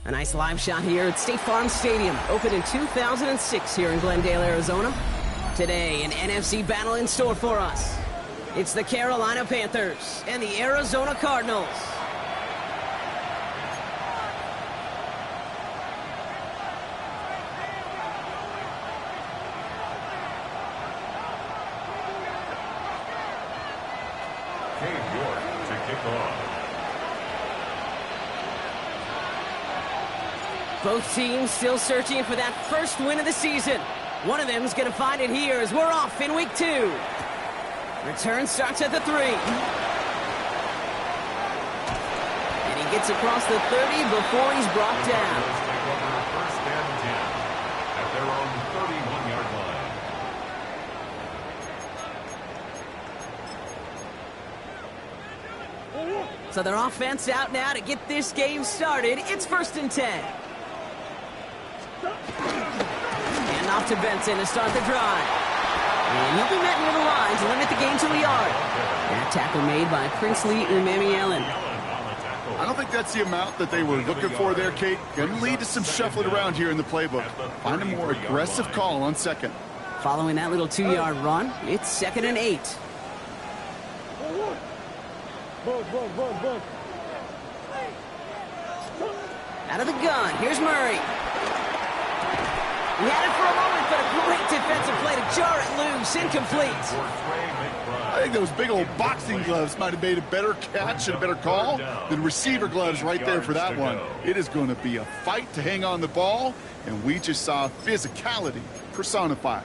A nice live shot here at State Farm Stadium, opened in 2006 here in Glendale, Arizona. Today, an NFC battle in store for us. It's the Carolina Panthers and the Arizona Cardinals. Both teams still searching for that first win of the season. One of them is going to find it here as we're off in week 2. Return starts at the 3. And he gets across the 30 before he's brought down. First and 10 at their own 31-yard line. So their offense out now to get this game started. It's 1st and 10. And off to Benson to start the drive. And he'll be met near the line to limit the gain to a yard. That tackle made by Princely Umamielen. I don't think that's the amount that they were looking for there, Kate. Going to lead to some shuffling around here in the playbook. Find a more aggressive call on second. Following that little 2-yard run, it's 2nd and 8. Out of the gun, here's Murray. He had it for a moment, but a great defensive play to jar it loose, incomplete. I think those big old boxing gloves might have made a better catch and a better call than receiver gloves right there for that one. It is going to be a fight to hang on the ball, and we just saw physicality personified.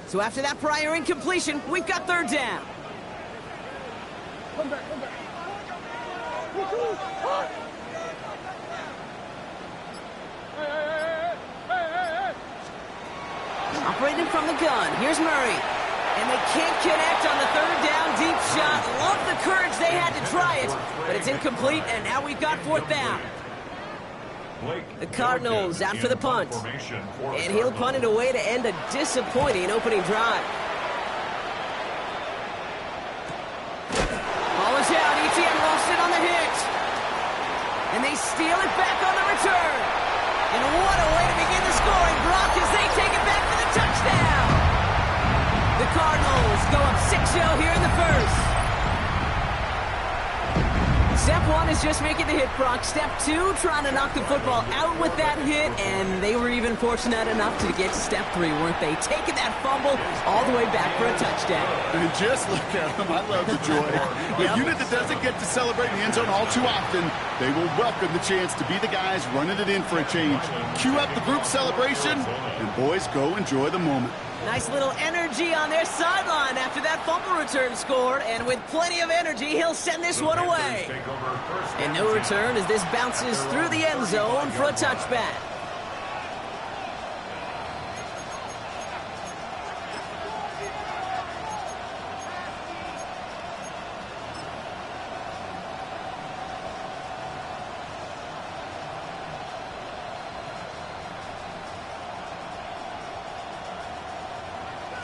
So after that prior incompletion, we've got 3rd down. Come back. Operating from the gun, here's Murray. And they can't connect on the 3rd down deep shot. Love the courage they had to try it, but it's incomplete, and now we've got 4th down. The Cardinals out for the punt. And he'll punt it away to end a disappointing opening drive. Ball is out. ETN lost it on the hit. And they steal it back on the return. And what a way to begin the scoring, Brock, as they take it back for the touchdown. The Cardinals go up 6-0 here in the 1st. Step 1 is just making the hit, Brock. Step 2, trying to knock the football out with that hit, and they were even fortunate enough to get to step 3, weren't they? Taking that fumble all the way back for a touchdown. And just look at them. I love the joy. A unit that doesn't get to celebrate in the end zone all too often, they will welcome the chance to be the guys running it in for a change. Cue up the group celebration, and boys, go enjoy the moment. Nice little energy on their sideline after that fumble return scored, and with plenty of energy, he'll send this one away. And no return as this bounces through the end zone for a touchback.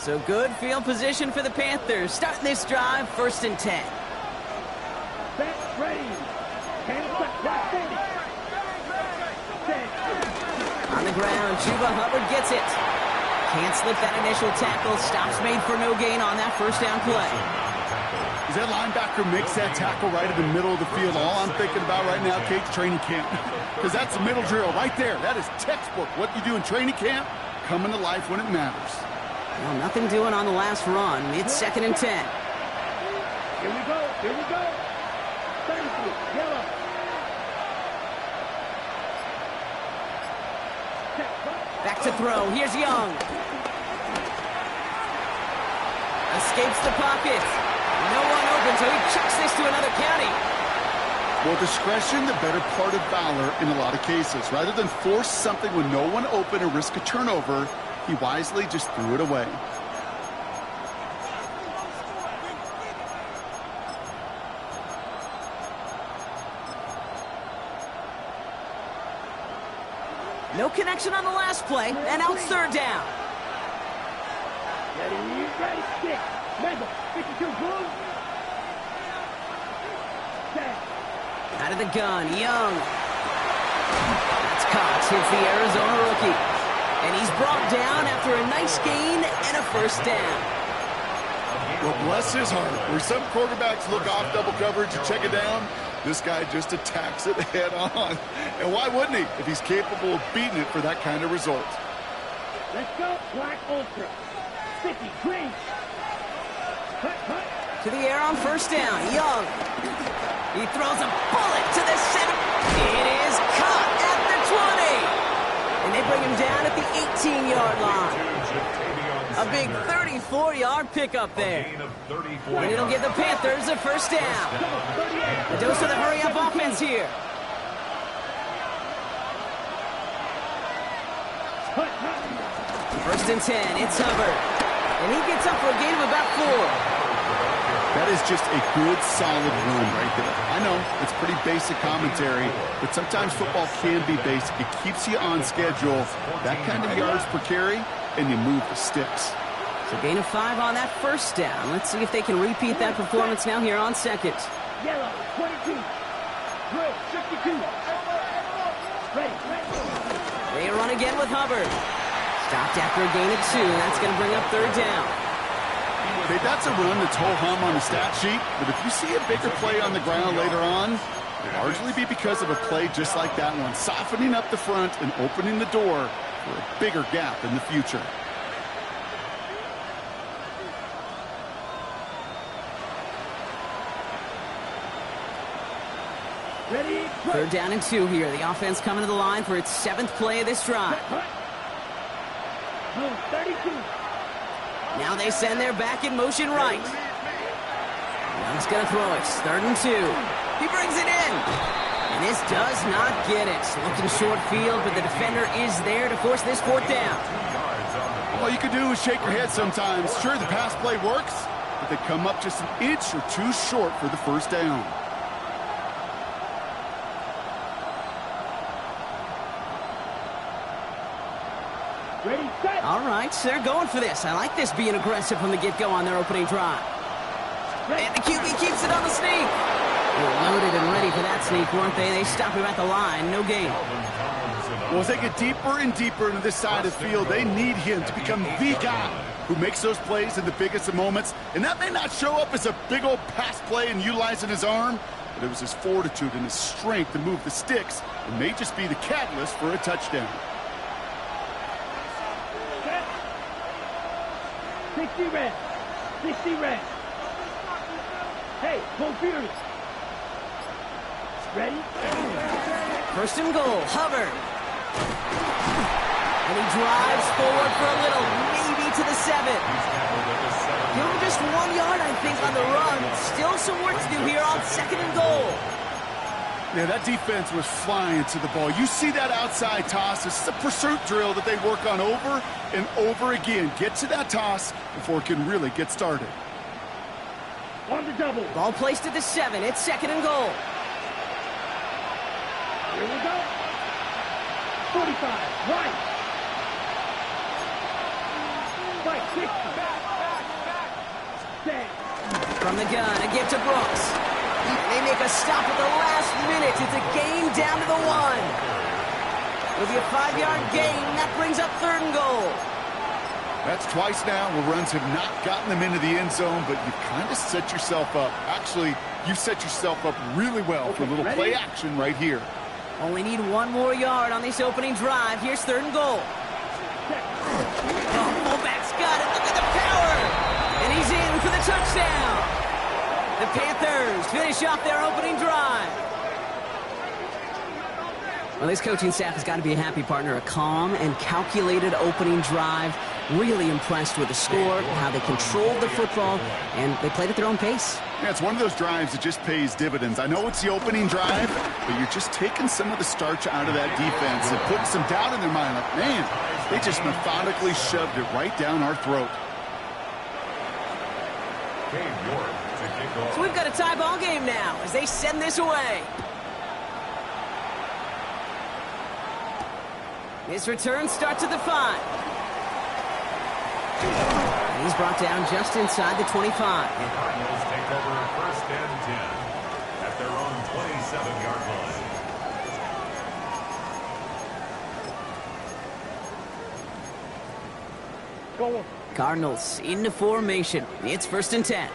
So good field position for the Panthers. Starting this drive, 1st and 10. Back ready. On the ground, Chuba Hubbard gets it. Can't slip that initial tackle. Stops made for no gain on that 1st down play. As that linebacker makes that tackle right in the middle of the field, all I'm thinking about right now, Kate, training camp. Because that's the middle drill right there. That is textbook. What you do in training camp, coming to life when it matters. Well, nothing doing on the last run. It's 2nd and 10. Here we go. Yellow. Back to throw. Here's Young. Escapes the pocket. No one open, so he chucks this to another county. Well, discretion, the better part of valor in a lot of cases. Rather than force something with no one open or risk a turnover, he wisely just threw it away. No connection on the last play, and now it's third down. Ready, stick. Remember, 52 blue. Out of the gun, Young. That's Cox, hits the Arizona rookie. And he's brought down after a nice gain and a first down. Well, bless his heart. Where some quarterbacks look off double coverage and check it down, this guy just attacks it head on. And why wouldn't he if he's capable of beating it for that kind of result? Let's go, Black Ultra. Sticky, green. Cut. To the air on first down, Young. He throws a bullet to the center. It is caught at the 20. And they bring him down at the 18-yard line. A big 34-yard pickup there. And it'll give the Panthers a first down. A dose of the hurry-up offense here. First and 10, it's Hubbard. And he gets up for a gain of about 4. That is just a good, solid run right there. I know, it's pretty basic commentary, but sometimes football can be basic. It keeps you on schedule. That kind of yards per carry, and you move the sticks. So gain of 5 on that first down. Let's see if they can repeat that performance now here on second. Yellow, 22. Blue, 62. Ready. They run again with Hubbard. Stopped after a gain of 2. That's going to bring up third down. Okay, that's a run that's ho-hum on the stat sheet, but if you see a bigger play on the ground later on, it'll largely be because of a play just like that one, softening up the front and opening the door for a bigger gap in the future. Ready. Third down and 2 here. The offense coming to the line for its 7th play of this drive. Blue, 32. Now they send their back in motion right. Young's going to throw it. Third and 2. He brings it in. And this does not get it. Looking short field, but the defender is there to force this fourth down. All you can do is shake your head sometimes. Sure, the pass play works, but they come up just an inch or 2 short for the first down. Ready, set. All right, so they're going for this. I like this being aggressive from the get-go on their opening drive. And the QB keeps it on the sneak. They were loaded and ready for that sneak, weren't they? They stop him at the line. No gain. Well, as they get deeper and deeper into this side of the field, they need him to become the guy who makes those plays in the biggest of moments. And that may not show up as a big old pass play and utilizing his arm, but it was his fortitude and his strength to move the sticks. It may just be the catalyst for a touchdown. 60 red. 60 red. Hey, go Fury. Ready? First and goal, Hubbard. And he drives forward for a little, maybe to the 7. Give him just 1 yard, I think, on the run. Still some work to do here on second and goal. Yeah, that defense was flying to the ball. You see that outside toss. This is a pursuit drill that they work on over and over again. Get to that toss before it can really get started. On the double. Ball placed at the 7. It's second and goal. Here we go. 45. Right. Right. 60. Set. From the gun, a give to Brooks. They make a stop at the last minute. It's a gain down to the 1. It'll be a 5-yard gain. That brings up third and goal. That's twice now where runs have not gotten them into the end zone, but you've kind of set yourself up. Actually, you set yourself up really well for a little play action right here. Only need 1 more yard on this opening drive. Here's third and goal. Oh, fullback's got it. Look at the power. And he's in for the touchdown. The Panthers finish off their opening drive. Well, this coaching staff has got to be a happy partner. A calm and calculated opening drive. Really impressed with the score, how they controlled the football, and they played at their own pace. Yeah, it's one of those drives that just pays dividends. I know it's the opening drive, but you're just taking some of the starch out of that defense and putting some doubt in their mind. Like, man, they just methodically shoved it right down our throat. So we've got a tie ball game now as they send this away. His return starts at the 5. He's brought down just inside the 25. Cardinals take over 1st and 10 at their own 27-yard line. Go. Cardinals into formation. It's 1st and 10.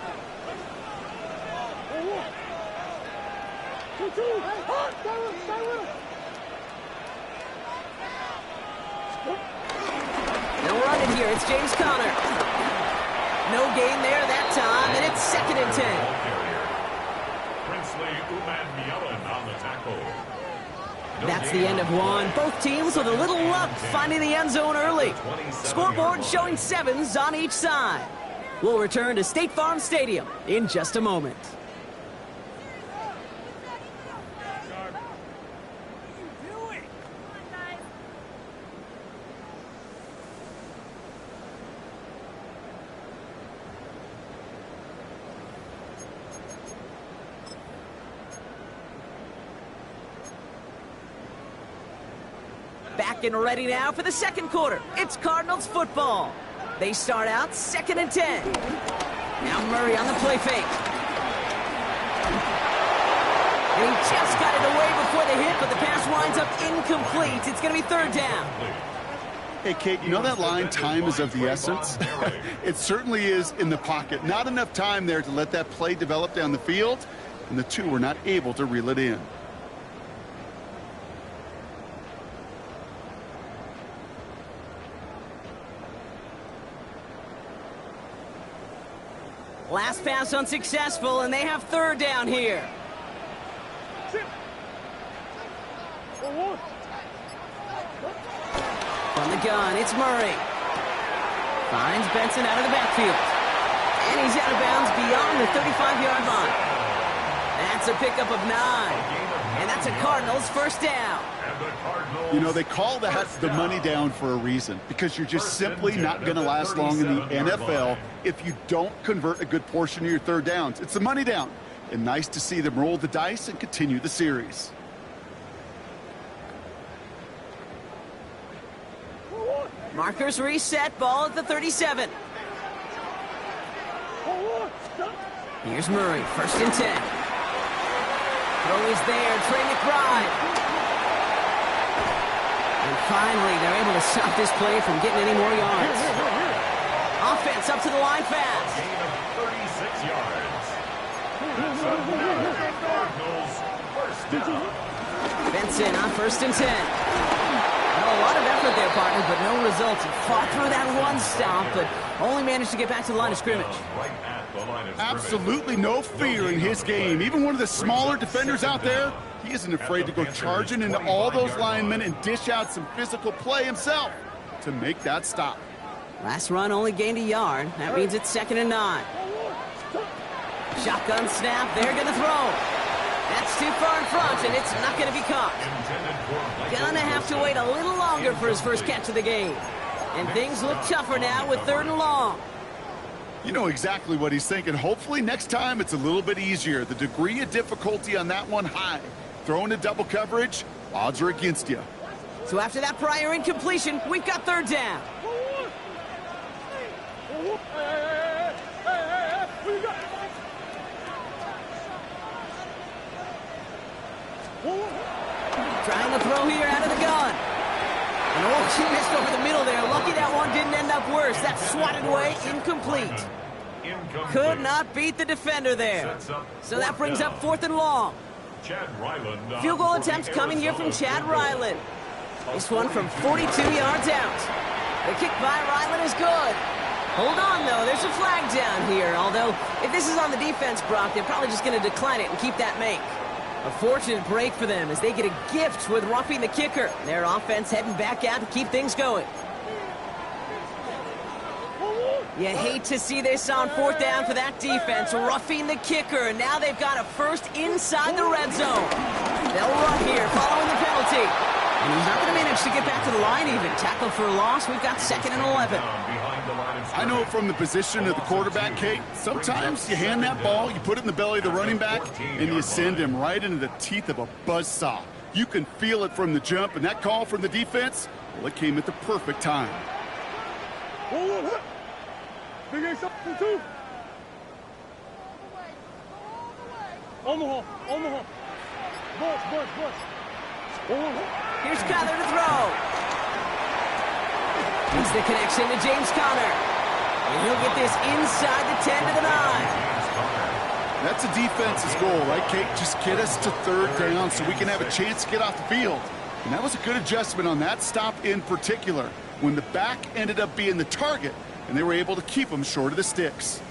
They'll run it here. It's James Conner. No gain there that time, and it's 2nd and 10. Princely Uman-Mielon on the tackle. That's the end of one. Both teams with a little luck finding the end zone early. Scoreboard showing 7s on each side. We'll return to State Farm Stadium in just a moment. Back and ready now for the 2nd quarter. It's Cardinals football. They start out 2nd and 10. Now Murray on the play fake. And he just got it away before the hit, but the pass winds up incomplete. It's going to be 3rd down. Hey, Kate, you know that line, time is of the essence? It certainly is in the pocket. Not enough time there to let that play develop down the field, and the two were not able to reel it in. Last pass unsuccessful, and they have 3rd down here. From the gun, it's Murray. Finds Benson out of the backfield. And he's out of bounds beyond the 35-yard line. That's a pickup of 9. And that's a Cardinals 1st down. You know, they call that the money down for a reason, because you're just simply not going to last long in the NFL if you don't convert a good portion of your 3rd downs. It's the money down. And nice to see them roll the dice and continue the series. Markers reset, ball at the 37. Here's Murray, 1st and 10. Throw is there, Trey McBride. And finally, they're able to stop this play from getting any more yards. Offense up to the line fast. Gain of 36 yards. That's another Cardinals 1st down. Benson on 1st and 10. Well, a lot of effort there, partner, but no results. He fought through that one stop, but only managed to get back to the line of scrimmage. Right at the line of scrimmage. Absolutely no fear in his game. Even one of the smaller defenders out there, he isn't afraid to go charging into all those linemen and dish out some physical play himself to make that stop. Last run only gained a yard. That means it's 2nd and 9. Shotgun snap. They're going to throw. That's too far in front, and it's not going to be caught. Gonna have to wait a little longer for his first catch of the game. And things look tougher now with 3rd and long. You know exactly what he's thinking. Hopefully next time it's a little bit easier. The degree of difficulty on that one high. Throwing to double coverage, odds are against you. So after that prior incompletion, we've got 3rd down. Trying to throw here out of the gun. And oh, she missed over the middle there. Lucky that one didn't end up worse. That's swatted away, incomplete. Could not beat the defender there. So that brings up 4th and long. Field goal attempts coming here from Chad Ryland. This one from 42 yards out. The kick by Ryland is good. Hold on, though. There's a flag down here. Although, if this is on the defense, Brock, they're probably just going to decline it and keep that make. A fortunate break for them as they get a gift with roughing the kicker. Their offense heading back out to keep things going. You hate to see this on 4th down for that defense, roughing the kicker. Now they've got a first inside the red zone. They'll run here following the penalty. And he's not going to manage to get back to the line even. Tackle for a loss. We've got 2nd and 11. I know from the position of the quarterback, Kate, sometimes you hand that ball, you put it in the belly of the running back, and you send him right into the teeth of a buzzsaw. You can feel it from the jump, and that call from the defense, well, it came at the perfect time. Here's Kyler to throw. It's the connection to James Conner. And he'll get this inside the 10 to the 9. That's a defense's goal, right, Kate? Just get us to third down so we can have a chance to get off the field. And that was a good adjustment on that stop in particular, when the back ended up being the target, and they were able to keep them short of the sticks.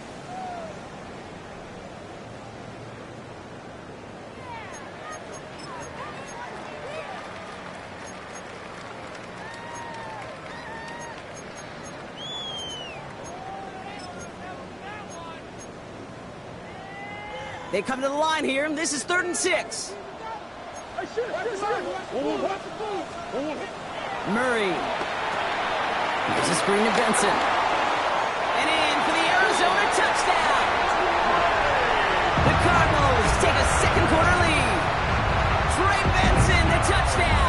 They come to the line here, and this is 3rd and 6. Murray. There's a screen to Benson. And in for the Arizona touchdown. The Cardinals take a second quarter lead. Trey Benson, the touchdown.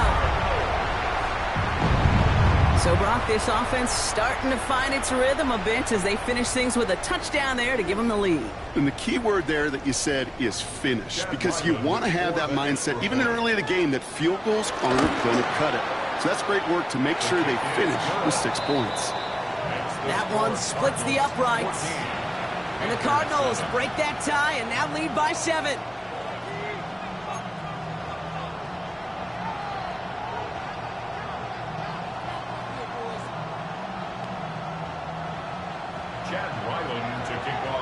So, Brock, this offense starting to find its rhythm a bit as they finish things with a touchdown there to give them the lead. And the key word there that you said is finish, because you want to have that mindset, even early in the game, that field goals aren't going to cut it. So that's great work to make sure they finish with 6 points. That one splits the uprights. And the Cardinals break that tie and now lead by 7.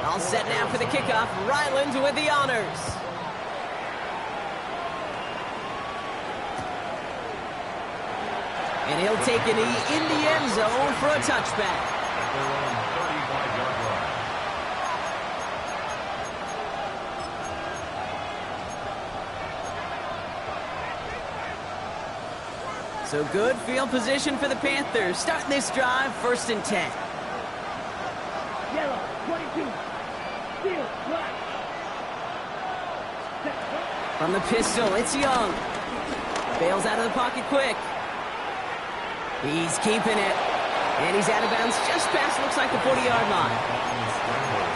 All set now for the kickoff. Ryland with the honors. And he'll take a knee in the end zone for a touchback. So good field position for the Panthers. Starting this drive, 1st and 10. Yellow, 22. Field, black. From the pistol, it's Young. Bails out of the pocket quick. He's keeping it. And he's out of bounds just past, looks like, the 40-yard line.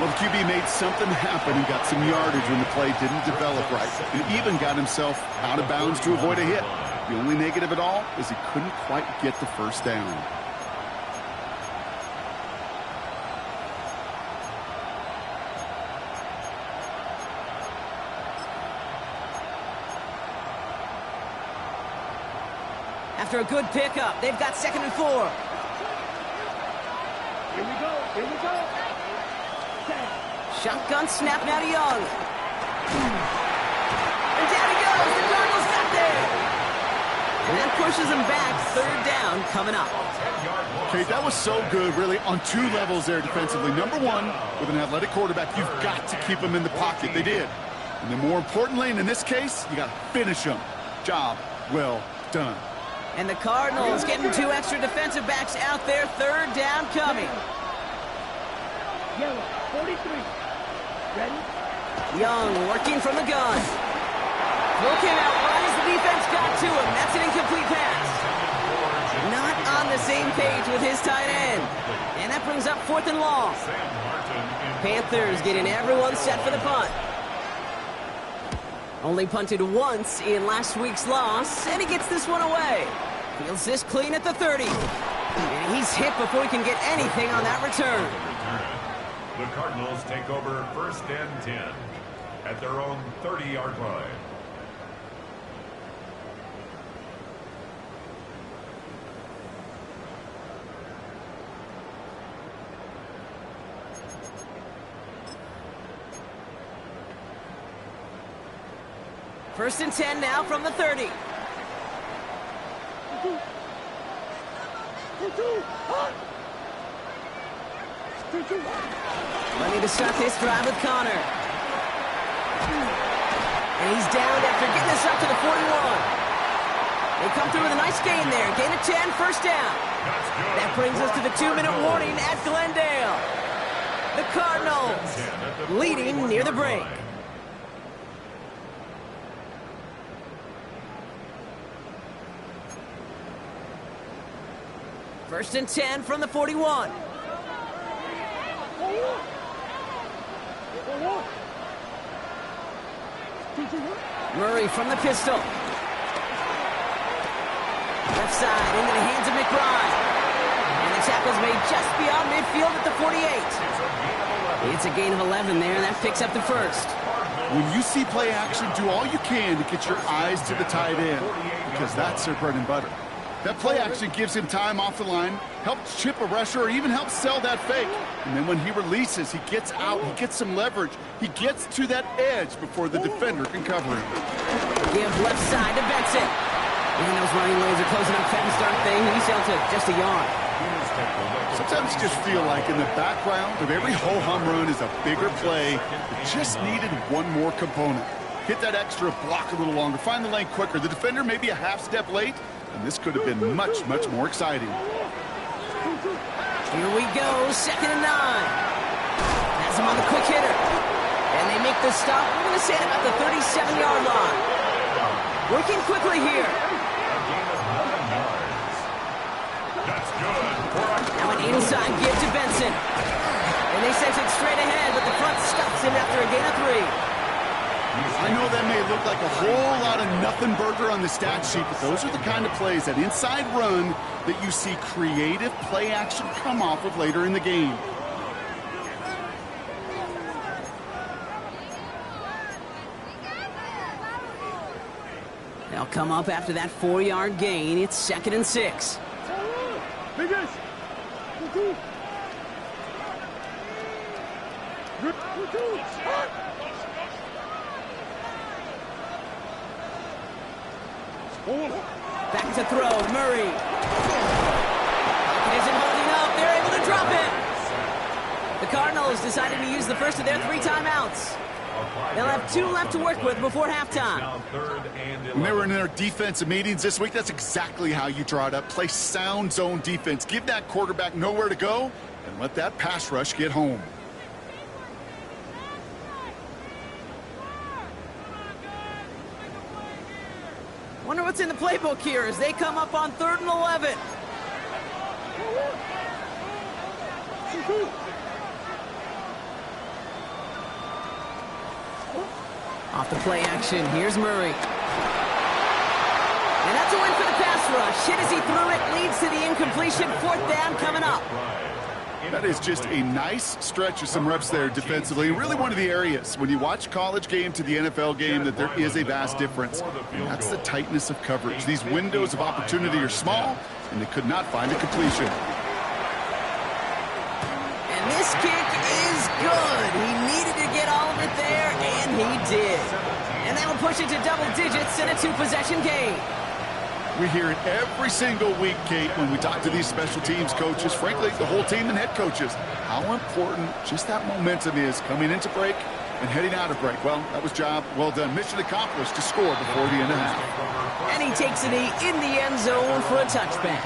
Well, the QB made something happen and got some yardage when the play didn't develop right. And even got himself out of bounds to avoid a hit. The only negative at all is he couldn't quite get the first down. After a good pickup, they've got 2nd and 4. Here we go, here we go. Shotgun snap now to Young. And down he goes. The Cardinals got there. And that pushes him back. 3rd down coming up. Okay, that was so good, really, on 2 levels there defensively. Number 1, with an athletic quarterback, you've got to keep him in the pocket. They did. And then more importantly, and in this case, you got to finish him. Job well done. And the Cardinals getting 2 extra defensive backs out there. 3rd down coming. Yellow, 43. Ready? Young working from the gun. Throw came out right as the defense got to him. That's an incomplete pass. Not on the same page with his tight end. And that brings up 4th and long. Panthers getting everyone set for the punt. Only punted once in last week's loss, and he gets this one away. Fields this clean at the 30. And he's hit before he can get anything on that return. The Cardinals take over 1st and 10 at their own 30-yard line. First and 10 now from the 30. Ready to start this drive with Conner. And he's down after getting this up to the 41. They come through with a nice gain there. Gain of 10, 1st down. That brings us to the 2-minute warning at Glendale. The Cardinals leading near the break. First and 10 from the 41. Murray from the pistol. Left side into the hands of McBride. And the tackle's made just beyond midfield at the 48. It's a gain of 11 there, and that picks up the first. When you see play action, do all you can to get your eyes to the tight end, because that's their bread and butter. That play action gives him time off the line, helps chip a rusher, or even helps sell that fake. And then when he releases, he gets out, he gets some leverage. He gets to that edge before the defender can cover him. Give left side to Benson. And those running lanes are closing up fast, aren't they? He's down to just a yard. Sometimes you just feel like in the background of every ho-hum run is a bigger play that just needed one more component. Hit that extra block a little longer, find the lane quicker. The defender may be a half step late, and this could have been much, much more exciting. Here we go, 2nd and 9. Has him on the quick hitter. And they make the stop. We're going to say about the 37-yard line. Working quickly here. That's good. Now an inside give to Benson. And they send it straight ahead, but the front stops him after a gain of 3. I know that may look like a whole lot of nothing burger on the stat sheet, but those are the kind of plays, that inside run, that you see creative play action come off of later in the game. They'll come up after that 4-yard gain. It's 2nd and 6. Back to throw, Murray. Pocket isn't holding up. They're able to drop it. The Cardinals decided to use the first of their 3 timeouts. They'll have 2 left to work with before halftime. When they were in their defensive meetings this week, that's exactly how you draw it up. Play sound zone defense. Give that quarterback nowhere to go, and let that pass rush get home. Wonder what's in the playbook here as they come up on 3rd and 11. Off the play action, here's Murray. And that's a win for the pass rush. Hit as he threw it, leads to the incompletion. 4th down coming up. That is just a nice stretch of some reps there defensively. Really one of the areas, when you watch college game to the NFL game, that there is a vast difference. And that's the tightness of coverage. These windows of opportunity are small, and they could not find a completion. And this kick is good. He needed to get all of it there, and he did. And that'll push it to double digits in a 2-possession game. We hear it every single week, Kate, when we talk to these special teams coaches, frankly, the whole team and head coaches, how important just that momentum is coming into break and heading out of break. Well, that was job well done. Mission accomplished to score before the end of half. And he takes it in the end zone for a touchback.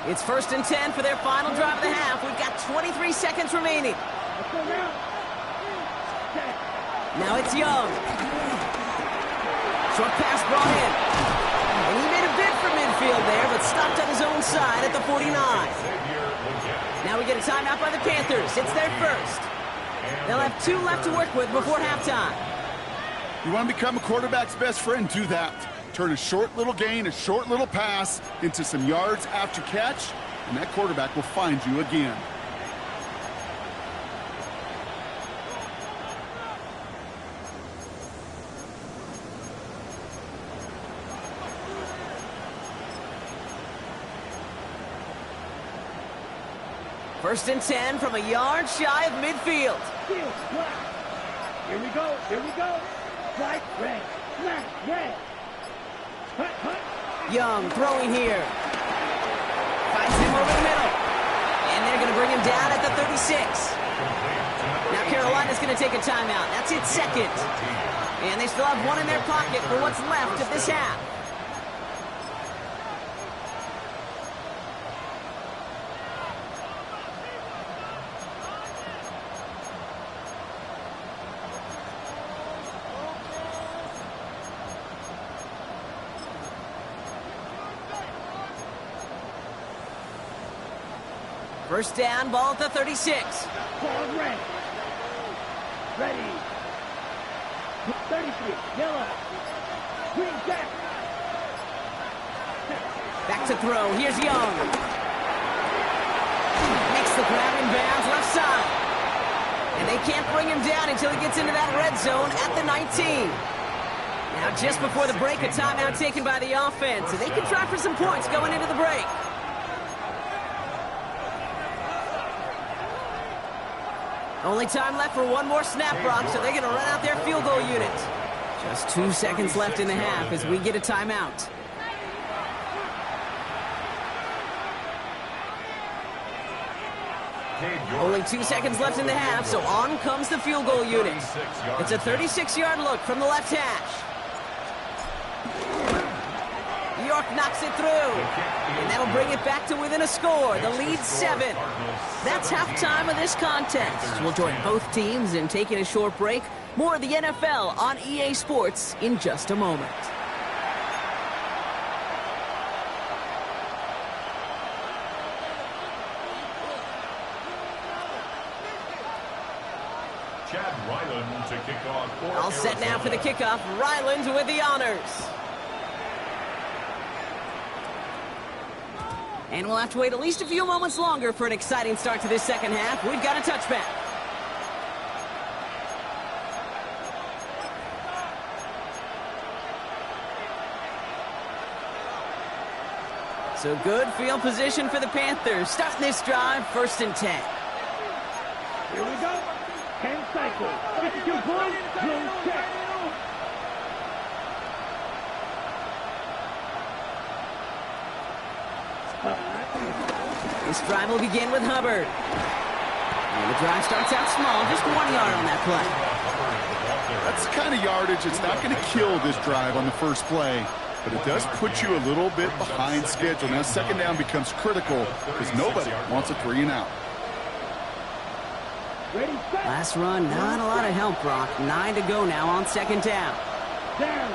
It's 1st and 10 for their final drive of the half. We've got 23 seconds remaining. Now it's Young. Short pass brought in. And he made a bid for midfield there, but stopped on his own side at the 49. Now we get a timeout by the Panthers. It's their first. They'll have 2 left to work with before halftime. You want to become a quarterback's best friend? Do that. Turn a short little gain, a short little pass into some yards after catch, and that quarterback will find you again. First and 10 from a yard shy of midfield. Here we go. Here we go. Right, red. Left, red. Young throwing here. Finds him over the middle. And they're going to bring him down at the 36. Now Carolina's going to take a timeout. That's its 2nd. And they still have 1 in their pocket for what's left of this half. First down, ball at the 36. Ball ready. Ready. 33, yellow. Green jack. Back to throw. Here's Young. Makes the grab in bounds left side. And they can't bring him down until he gets into that red zone at the 19. Now, just before the break, a timeout taken by the offense. And they can try for some points going into the break. Only time left for one more snap, Brock, so they're going to run out their field goal unit. Just 2 seconds left in the half as we get a timeout. Only 2 seconds left in the half, so on comes the field goal unit. It's a 36-yard look from the left hash. York knocks it through, and that'll bring it back to within a score. The lead's 7. That's halftime of this contest. We'll join both teams in taking a short break. More of the NFL on EA Sports in just a moment. To kick off all set now for the kickoff. Ryland with the honors. And we'll have to wait at least a few moments longer for an exciting start to this second half. We've got a touchback. So good field position for the Panthers. Starting this drive, 1st and 10. Here we go. 10 cycles. 52 points. Blue check. This drive will begin with Hubbard. And the drive starts out small, just 1 yard on that play. That's the kind of yardage it's not going to kill this drive on the first play, but it does put you a little bit behind schedule. Now, second down becomes critical because nobody wants a 3 and out. Last run, not a lot of help, Brock. 9 to go now on second down. Down.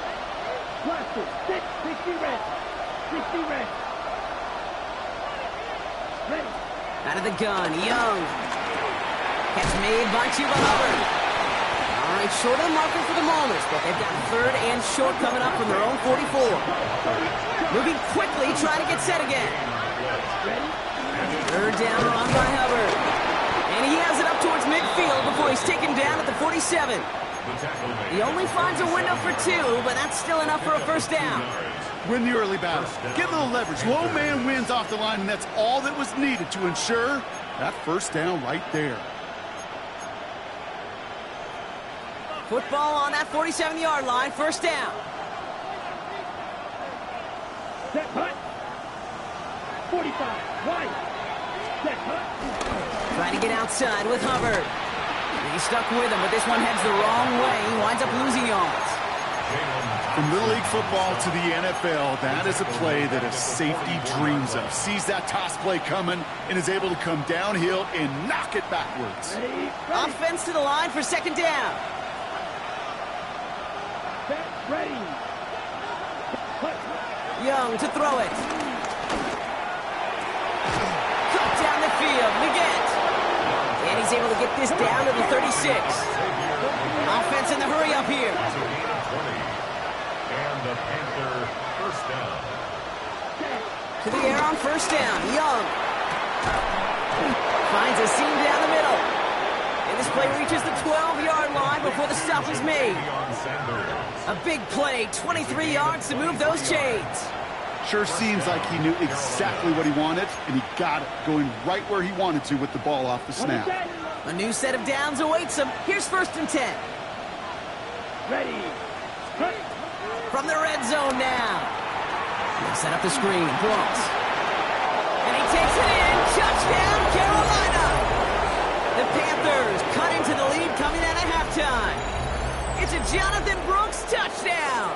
Cluster. 60 red. 60 red. Ready. Out of the gun, Young. Catch made by Chuba Hubbard. All right, short of the marker for the moment, but they've got 3rd and short coming up from their own 44. Moving quickly, trying to get set again. 3rd down run by Hubbard. And he has it up towards midfield before he's taken down at the 47. He only finds a window for 2, but that's still enough for a 1st down. Win the early battle. Get a little leverage. Low man wins off the line, and that's all that was needed to ensure that 1st down right there. Football on that 47-yard line, 1st down. Set punt. 45. Right. Set punt. Trying to get outside with Hubbard. He's stuck with him, but this one heads the wrong way. He winds up losing yards. From Little League football to the NFL, that is a play that a safety dreams of. Sees that toss play coming and is able to come downhill and knock it backwards. Ready. Offense to the line for 2nd down. Set. Ready. Young to throw it. Cut down the field. Leggett. And he's able to get this down to the 36. Offense in the hurry up here. And the Panther 1st down. To the air on 1st down. Young. Finds a seam down the middle. And this play reaches the 12-yard line before the stop is made. A big play, 23 yards to move those chains. Sure seems like he knew exactly what he wanted, and he got it, going right where he wanted to with the ball off the snap. A new set of downs awaits him. Here's 1st and 10. Ready. From the red zone now. They set up the screen. Brooks. And he takes it in. Touchdown, Carolina. The Panthers cut into the lead coming out of halftime. It's a Jonathan Brooks touchdown.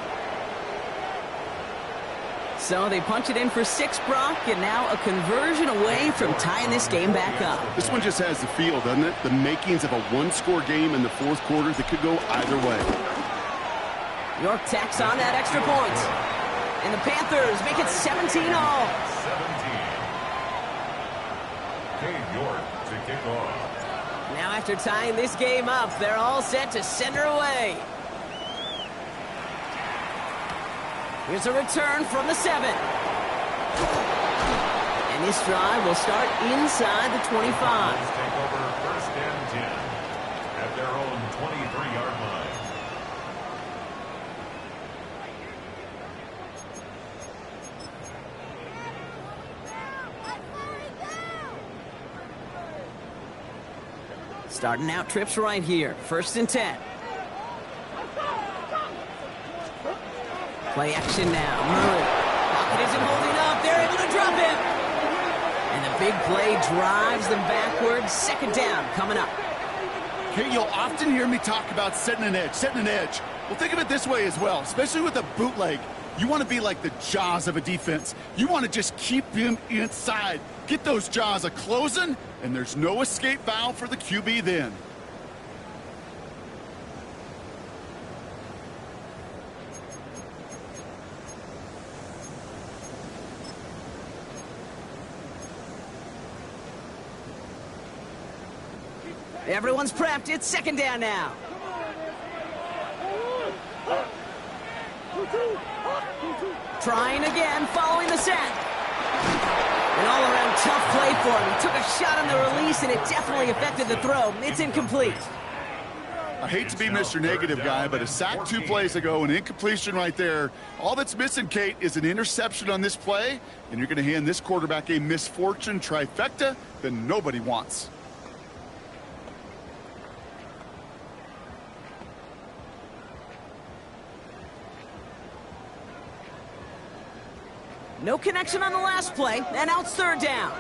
So they punch it in for 6, Brock, and now a conversion away from tying this game back up. This one just has the feel, doesn't it? The makings of a one-score game in the 4th quarter that could go either way. York tacks on that extra point. And the Panthers make it 17-all. Cade York to kick off. Now after tying this game up, they're all set to send her away. Here's a return from the 7. And this drive will start inside the 25. Cardinals take over first and 10 at their own 23-yard line. Starting out trips right here. First and 10. Play action now. Murray. Pocket isn't holding up. They're able to drop him. And the big play drives them backwards. Second down coming up. Okay, you'll often hear me talk about setting an edge, setting an edge. Well, think of it this way as well, especially with a bootleg. You want to be like the jaws of a defense. You want to just keep him inside. Get those jaws a-closing, and there's no escape valve for the QB then. Everyone's prepped. It's second down now. Trying again, following the set. An all-around tough play for him. He took a shot on the release, and it definitely affected the throw. It's incomplete. I hate to be Mr. Negative guy, but a sack 2 plays ago, an incompletion right there. All that's missing, Kate, is an interception on this play, and you're going to hand this quarterback a misfortune trifecta that nobody wants. No connection on the last play, and out third down.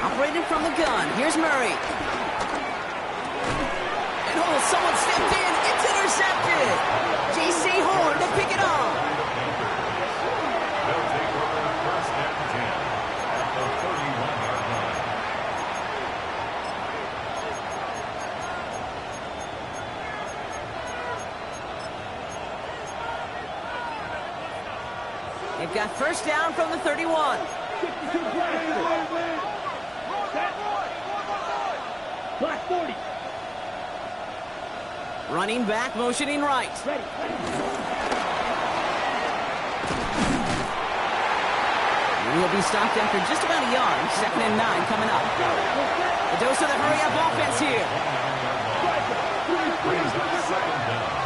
Operating from the gun, here's Murray. And someone stepped in, it's intercepted. J.C. Horn to pick it off. They'll take over first and 10 at the 31-yard line. They've got first down from the 31. Black 40. Running back, motioning right. Ready. He'll be stopped after just about a yard. Second and 9 coming up. A dose of the hurry-up offense here. Brings up second down.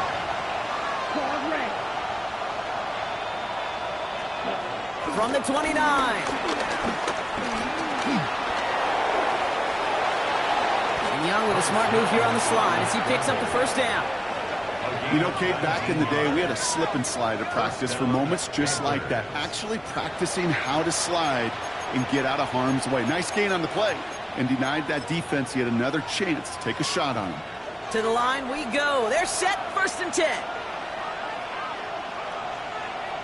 From the 29. And Young with a smart move here on the slide as he picks up the first down. You know, Kate, back in the day, we had a slip and slide at practice for moments just like that. Actually practicing how to slide and get out of harm's way. Nice gain on the play, and denied that defense yet another chance to take a shot on him. To the line we go. They're set, first and 10.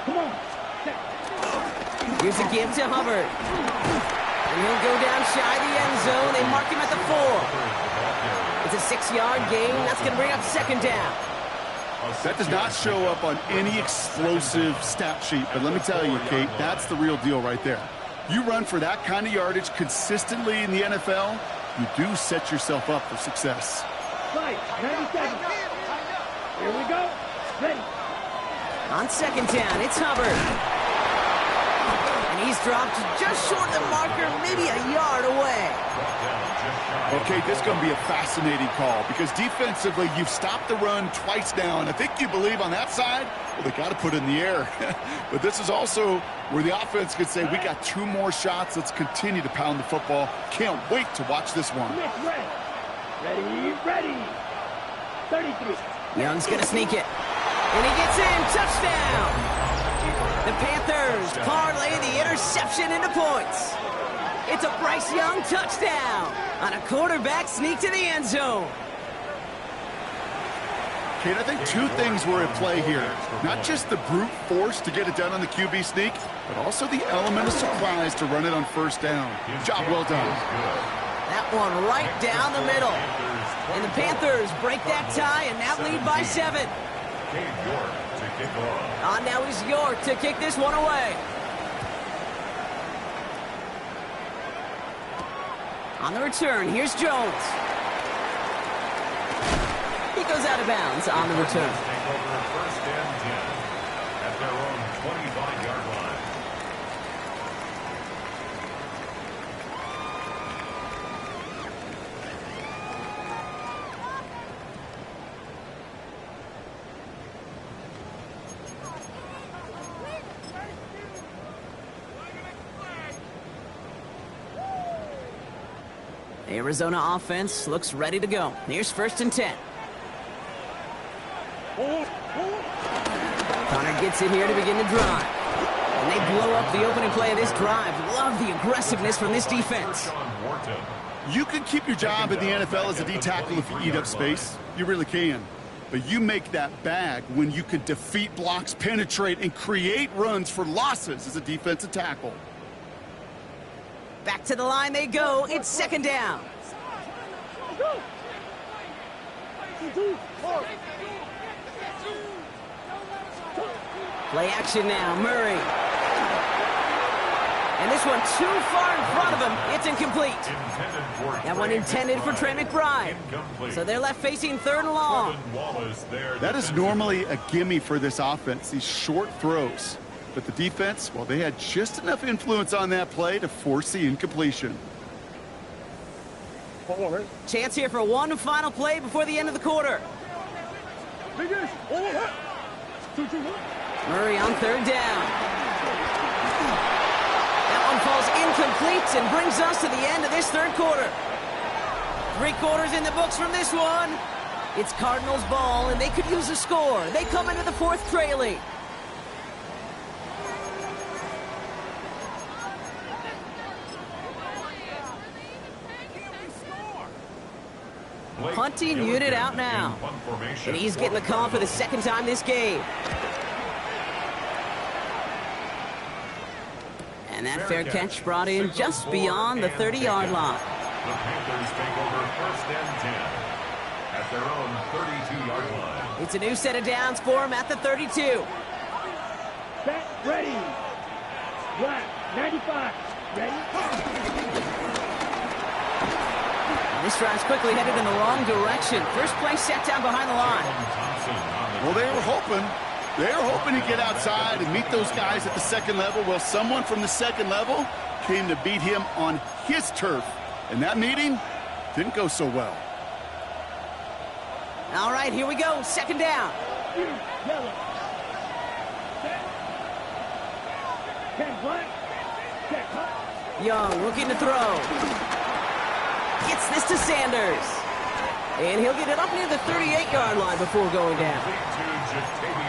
Come on. Here's a give to Hubbard. And he'll go down shy of the end zone. They mark him at the 4. It's a 6-yard gain. That's going to bring up second down. That does not show up on any explosive stat sheet, but let me tell you, Kate, that's the real deal right there. You run for that kind of yardage consistently in the NFL, you do set yourself up for success. 90 seconds. Here we go. Ready. On second down, it's Hubbard. And he's dropped just short of the marker, maybe a yard away. Okay, this is going to be a fascinating call because defensively, you've stopped the run twice now, and I think you believe on that side, well, they got to put it in the air. But this is also where the offense could say, we got 2 more shots. Let's continue to pound the football. Can't wait to watch this one. Ready. 33. Young's going to sneak it. And he gets in. Touchdown. The Panthers parlay the interception into points. It's a Bryce Young touchdown on a quarterback sneak to the end zone. Kate, I think 2 things were at play here. Not just the brute force to get it done on the QB sneak, but also the element of surprise to run it on first down. Job well done. That one right down the middle. And the Panthers break that tie and now lead by 7. Cade York to kick off. Now is York to kick this one away. On the return, here's Jones. He goes out of bounds on the return. Take over first and 10 at their own 25-yard line. Arizona offense looks ready to go. Here's first and 10. Connor gets it here to begin the drive. And they blow up the opening play of this drive. Love the aggressiveness from this defense. You can keep your job in the NFL as a D-tackle if you eat up space. You really can. But you make that bag when you can defeat blocks, penetrate, and create runs for losses as a defensive tackle. Back to the line they go. It's second down. Play action now, Murray. And this one too far in front of him. It's incomplete. That one intended for Trey McBride. So they're left facing third and long. That is normally a gimme for this offense, these short throws. But the defense, well, they had just enough influence on that play to force the incompletion. Chance here for one final play before the end of the quarter. Murray on third down. That one falls incomplete and brings us to the end of this third quarter. 3 quarters in the books from this one. It's Cardinals ball, and they could use a score. They come into the fourth trailing. Punting unit out now. And he's getting the call for the second time this game. And that fair catch brought in just beyond the 30-yard line. The Panthers take over first and 10 at their own 32-yard line. It's a new set of downs for him at the 32. Set, ready. Black, 95. Ready? This drive's quickly headed in the wrong direction. First play set down behind the line. Well, they were hoping to get outside and meet those guys at the second level. Well, someone from the second level came to beat him on his turf. And that meeting didn't go so well. All right, here we go. Second down. Yellow. Set. 10 black. Set hot. Young looking to throw. Gets this to Sanders. And he'll get it up near the 38-yard line before going down.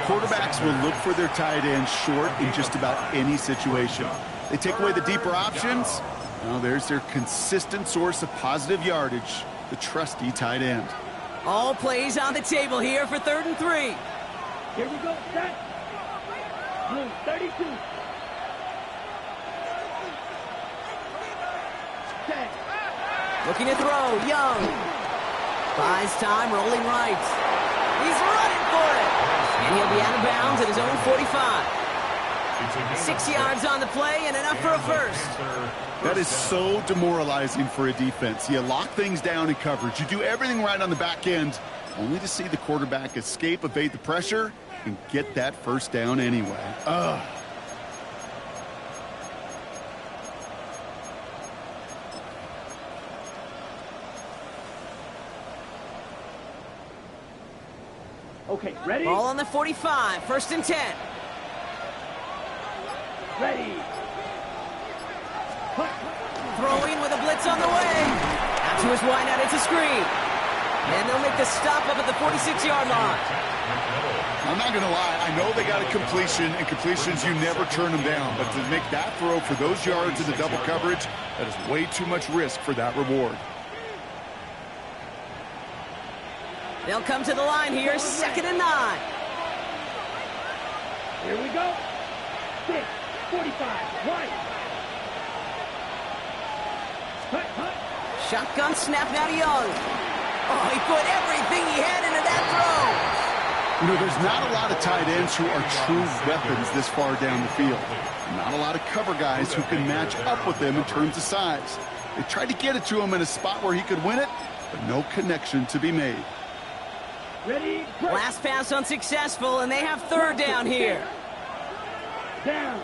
Quarterbacks will look for their tight end short in just about any situation. They take away the deeper options. Well, there's their consistent source of positive yardage, the trusty tight end. All plays on the table here for 3rd and 3. Here we go. Set. Blue, 32. Set. Looking to throw, Young. Buys time, rolling right. He's running for it. And he'll be out of bounds at his own 45. 6 yards on the play and enough for a first. That is so demoralizing for a defense. You lock things down in coverage. You do everything right on the back end, only to see the quarterback escape, evade the pressure, and get that first down anyway. Ugh. Okay, ready? Ball on the 45, 1st and 10. Ready. Throwing with a blitz on the way. Out to his wideout, it's a screen. And they'll make the stop up at the 46-yard line. I'm not going to lie. I know they got a completion, and completions, you never turn them down. But to make that throw for those yards in the double coverage, that is way too much risk for that reward. They'll come to the line here, 2nd and 9. Here we go. 6, 45, right. Hut, hut. Shotgun snap now to Young. Oh, he put everything he had into that throw. You know, there's not a lot of tight ends who are true weapons this far down the field. Not a lot of cover guys who can match up with them in terms of size. They tried to get it to him in a spot where he could win it, but no connection to be made. Ready, break. Last pass unsuccessful, and they have third down here. Down.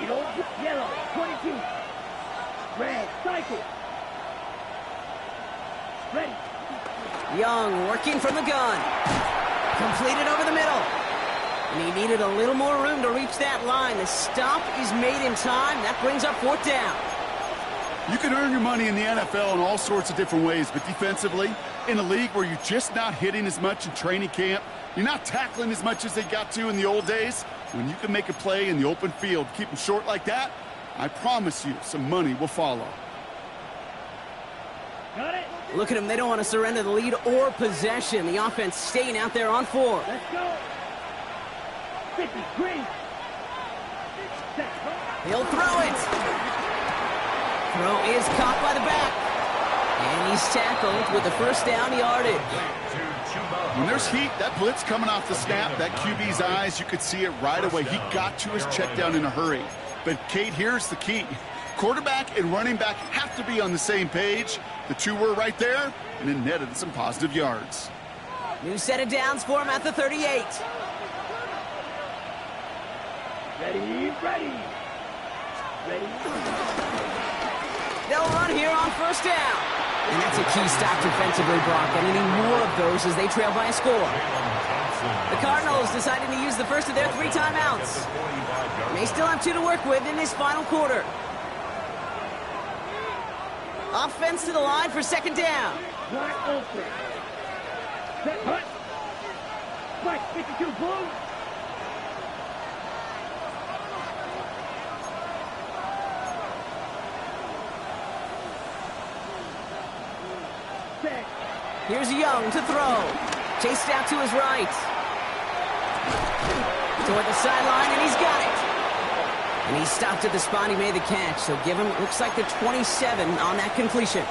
Yellow, 22. Red, cycle. Ready. Young working from the gun. Completed over the middle. And he needed a little more room to reach that line. The stop is made in time. That brings up fourth down. You can earn your money in the NFL in all sorts of different ways, but defensively, in a league where you're just not hitting as much in training camp, you're not tackling as much as they got to in the old days, when you can make a play in the open field, keep them short like that, I promise you some money will follow. Got it. Look at them. They don't want to surrender the lead or possession. The offense staying out there on 4. Let's go. 50, green. He'll throw it. Throw is caught by the back. And he's tackled with the first down yardage. When there's heat, that blitz coming off the snap, that QB's eyes, you could see it right away. He got to his check down in a hurry. But, Kate, here's the key. Quarterback and running back have to be on the same page. The two were right there, and it netted some positive yards. New set of downs for him at the 38. Ready, ready. Ready. They'll run here on first down. And that's a key stop defensively, Brock. And any more of those as they trail by a score. The Cardinals deciding to use the first of their 3 timeouts. And they still have 2 to work with in this final quarter. Offense to the line for second down. Wide open. Set, hut. Right, 52, blue. Set. Here's Young to throw. Chased out to his right. Toward the sideline, and he's got it. And he stopped at the spot he made the catch, so give him, looks like the 27 on that completion.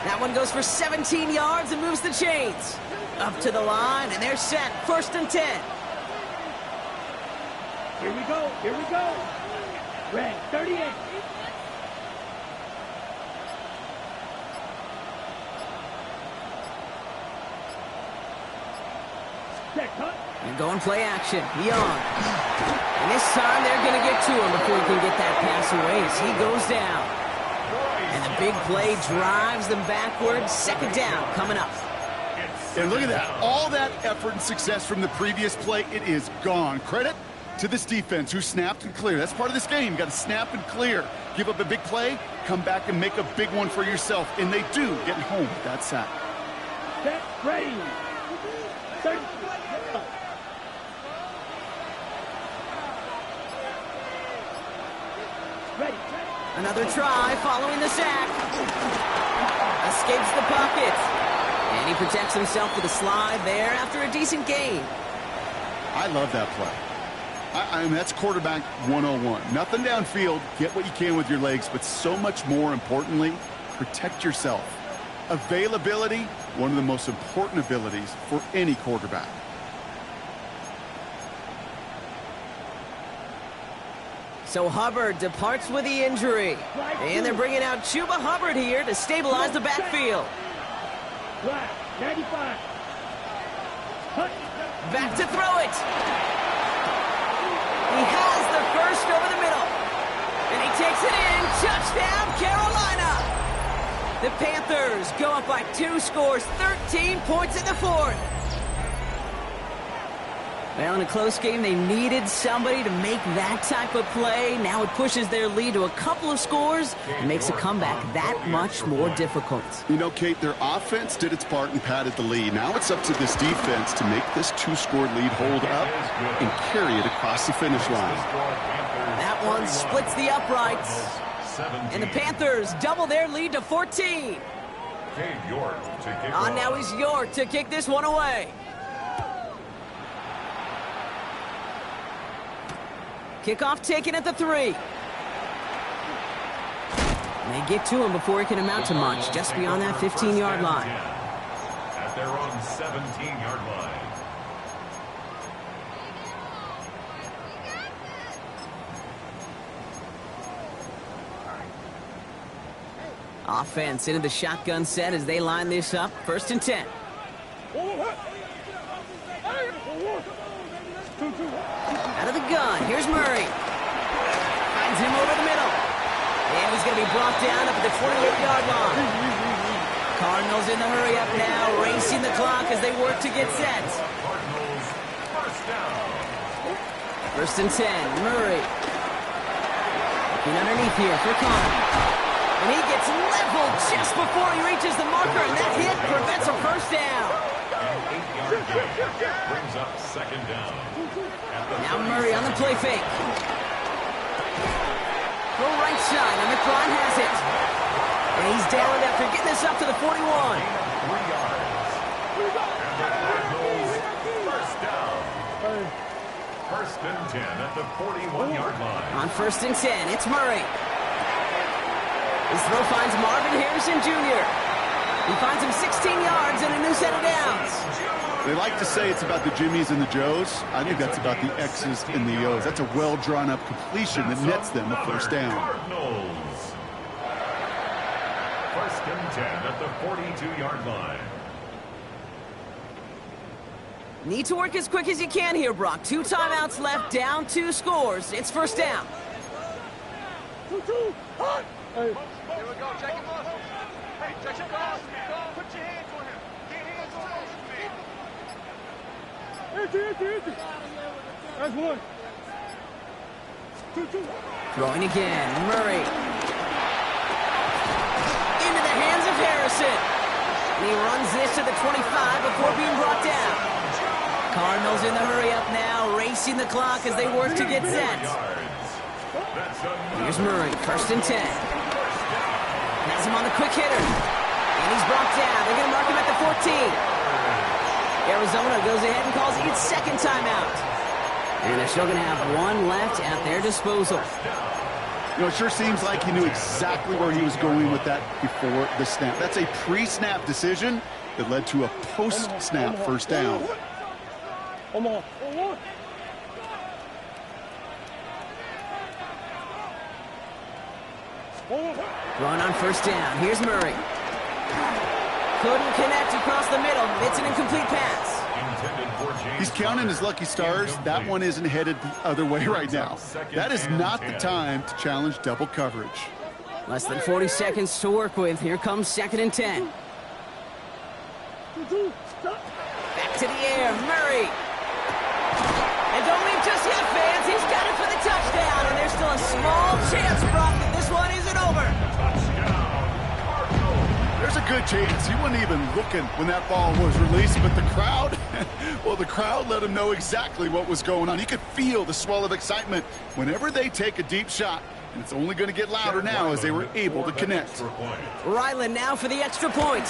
That one goes for 17 yards and moves the chains. Up to the line, and they're set. First and 10. Here we go, here we go. Red, 38. Set, cut. And going play action. Young. And this time they're going to get to him before he can get that pass away as he goes down. And the big play drives them backwards. Second down coming up. And look at that. All that effort and success from the previous play, it is gone. Credit to this defense who snapped and cleared. That's part of this game. You got to snap and clear. Give up a big play, come back and make a big one for yourself. And they do, getting home with that sack. Set, ready. 30. Ready. Another try following the sack. Escapes the pocket. And he protects himself with a slide there after a decent gain. I love that play. I mean, that's quarterback 101. Nothing downfield, get what you can with your legs, but so much more importantly, protect yourself. Availability, one of the most important abilities for any quarterback. So Hubbard departs with the injury. And they're bringing out Chuba Hubbard here to stabilize the backfield. Black, 95. Hut. Back to throw it. He has the first over the middle. And he takes it in. Touchdown, Carolina. The Panthers go up by 2 scores, 13 points in the 4th. Well, in a close game, they needed somebody to make that type of play. Now it pushes their lead to a couple of scores and makes a comeback that much more difficult. You know, Kate, their offense did its part and padded the lead. Now it's up to this defense to make this 2-score lead hold up and carry it across the finish line. That one splits the uprights. And the Panthers double their lead to 14. On now is York to kick this one away. Kickoff taken at the 3. And they get to him before he can amount to much, just beyond that 15-yard line. At their own 17-yard line. Offense into the shotgun set as they line this up. 1st and 10. Out of the gun, here's Murray. Finds him over the middle. And he's going to be brought down up at the 28-yard line. Cardinals in the hurry up now, racing the clock as they work to get set. Cardinals, first down. 1st and 10, Murray. Looking underneath here for Connor. And he gets leveled just before he reaches the marker, and that hit prevents a 1st down. An 8-yard gain brings up 2nd down. Now Murray on the play fake. Go right side, and McBride has it. And he's down after getting this up to the 41. 3 yards. And the Cardinals, first down. 1st and 10 at the 41-yard line. On 1st and 10, it's Murray. His throw finds Marvin Harrison Jr. He finds him 16 yards and a new set of downs. They like to say it's about the Jimmies and the Joes. I think that's about the X's and the O's. That's a well-drawn-up completion that nets them a 1st down. Cardinals. 1st and 10 at the 42-yard line. Need to work as quick as you can here, Brock. 2 timeouts left, down 2 scores. It's 1st down. Hey. Here we go. Check your muscles. Hey, check your muscles. Put your hands on him. Get hands on him, man. Empty. That's 1. 2. Throwing again, Murray. Into the hands of Harrison. And he runs this to the 25 before being brought down. Cardinals in the hurry up now, racing the clock as they work to get set. Here's Murray, 1st and 10. Has him on the quick hitter. And he's brought down. They're going to mark him at the 14. Arizona goes ahead and calls its 2nd timeout. And they're still going to have 1 left at their disposal. You know, it sure seems like he knew exactly where he was going with that before the snap. That's a pre-snap decision that led to a post-snap 1st down. Come on. Run on 1st down. Here's Murray. Couldn't connect across the middle. It's an incomplete pass. He's counting his lucky stars. That one isn't headed the other way right now. That is not the time to challenge double coverage. Less than 40 seconds to work with. Here comes 2nd and 10. Back to the air. Murray. And don't leave just yet, fans. He's got it for the touchdown. And there's still a small chance, Brock, that this one isn't over. There's a good chance. He wasn't even looking when that ball was released, but the crowd, well, the crowd let him know exactly what was going on. He could feel the swell of excitement whenever they take a deep shot, and it's only going to get louder now as they were able to connect. Ryland now for the extra point.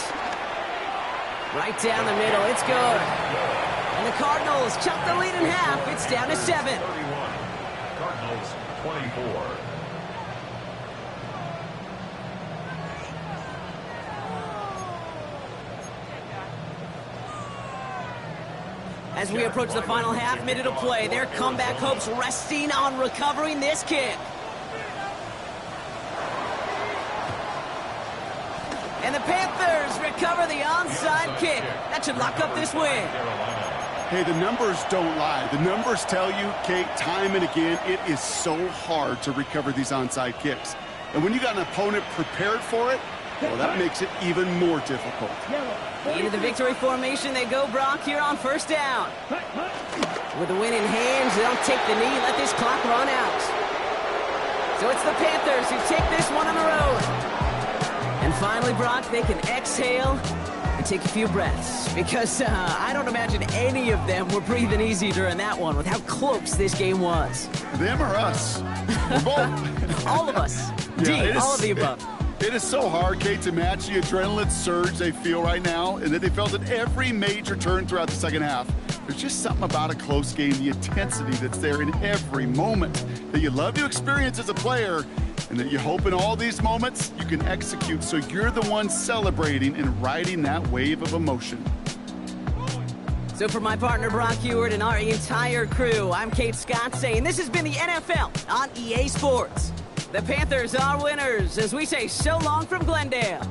Right down the middle. It's good. And the Cardinals chop the lead in half. It's down to 7. 31. Cardinals 24. As we approach the final half minute of play, their comeback hopes resting on recovering this kick. And the Panthers recover the onside kick. That should lock up this win. Hey, the numbers don't lie. The numbers tell you, Kate, time and again, it is so hard to recover these onside kicks. And when you got an opponent prepared for it, well, that makes it even more difficult. Into the victory formation they go, Brock, here on 1st down. With the win in hand, they'll take the knee, let this clock run out. So it's the Panthers who take this one on the road. And finally, Brock, they can exhale and take a few breaths. Because I don't imagine any of them were breathing easy during that one with how close this game was. Them or us? We're both. All of us. Yeah, all of the above. It is so hard, Kate, to match the adrenaline surge they feel right now, and that they felt at every major turn throughout the second half. There's just something about a close game, the intensity that's there in every moment that you love to experience as a player, and that you hope in all these moments you can execute so you're the one celebrating and riding that wave of emotion. So for my partner, Brock Ewart, and our entire crew, I'm Kate Scott saying this has been the NFL on EA Sports. The Panthers are winners as we say so long from Glendale.